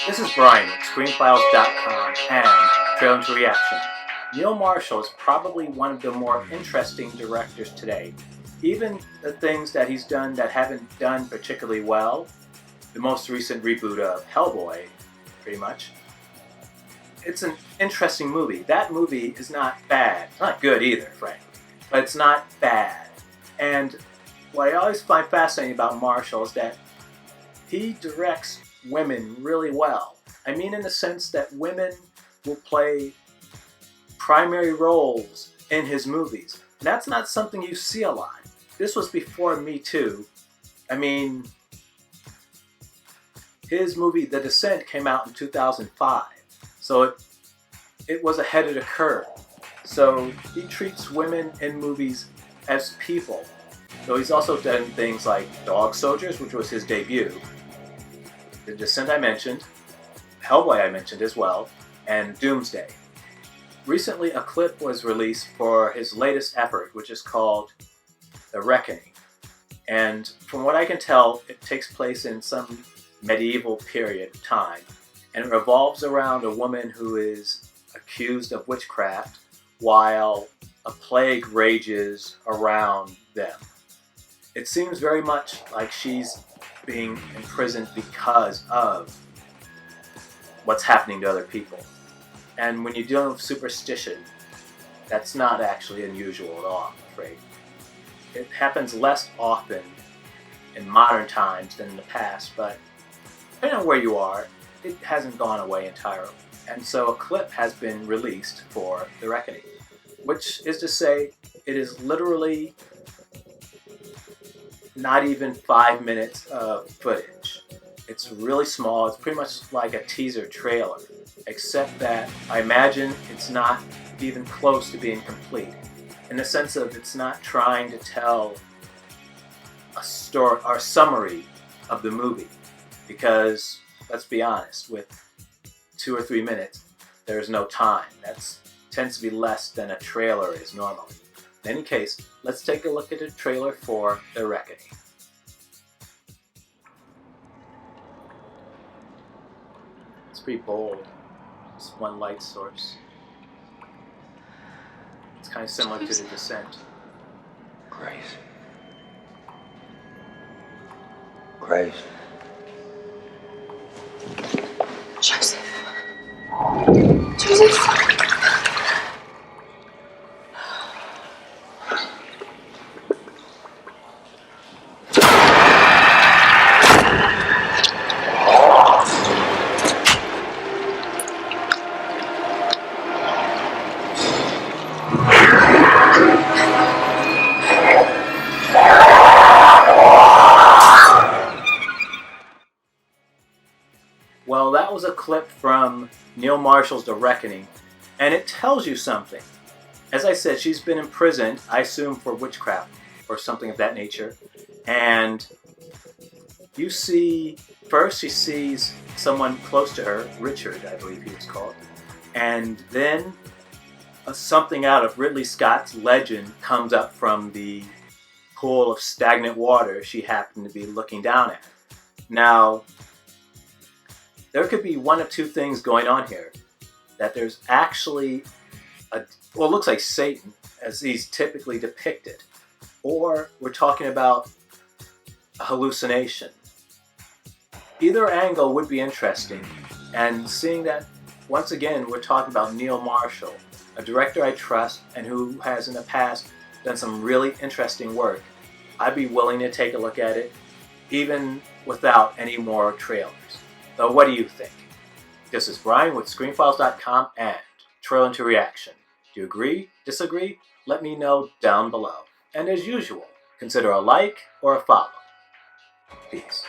This is Brian at ScreenFiles.com and Trailing to Reaction. Neil Marshall is probably one of the more interesting directors today. Even the things that he's done that haven't done particularly well, the most recent reboot of Hellboy, pretty much, it's an interesting movie. That movie is not bad. It's not good either, frankly, but it's not bad. And what I always find fascinating about Marshall is that he directs women really well. I mean, in the sense that women will play primary roles in his movies. And that's not something you see a lot. This was before Me Too. I mean, his movie The Descent came out in 2005. So it was ahead of the curve. So he treats women in movies as people. So he's also done things like Dog Soldiers, which was his debut. The Descent I mentioned, Hellboy I mentioned as well, and Doomsday. Recently a clip was released for his latest effort, which is called The Reckoning. And from what I can tell, it takes place in some medieval period of time, and it revolves around a woman who is accused of witchcraft while a plague rages around them. It seems very much like she's being imprisoned because of what's happening to other people. And when you're dealing with superstition, that's not actually unusual at all, I'm afraid. It happens less often in modern times than in the past, but depending on where you are, it hasn't gone away entirely. And so a clip has been released for The Reckoning, which is to say, it is literally not even 5 minutes of footage. It's really small. It's pretty much like a teaser trailer, except that I imagine it's not even close to being complete, in the sense of it's not trying to tell a story or summary of the movie, because let's be honest, with 2 or 3 minutes, there's no time. That tends to be less than a trailer is normally. In any case, let's take a look at the trailer for The Reckoning. It's pretty bold. It's one light source. It's kind of similar to The Descent. Grace. Grace. Joseph. Joseph. Well, that was a clip from Neil Marshall's The Reckoning, and it tells you something. As I said, she's been imprisoned, I assume for witchcraft or something of that nature, and you see, first she sees someone close to her, Richard, I believe he was called, and then something out of Ridley Scott's Legend comes up from the pool of stagnant water she happened to be looking down at. Now, there could be one of two things going on here. That there's actually it looks like Satan, as he's typically depicted. Or we're talking about a hallucination. Either angle would be interesting. And seeing that, once again, we're talking about Neil Marshall, a director I trust and who has in the past done some really interesting work, I'd be willing to take a look at it, even without any more trailers. So what do you think? This is Brian with ScreenFiles.com and Trailing to Reaction. Do you agree? Disagree? Let me know down below. And as usual, consider a like or a follow. Peace.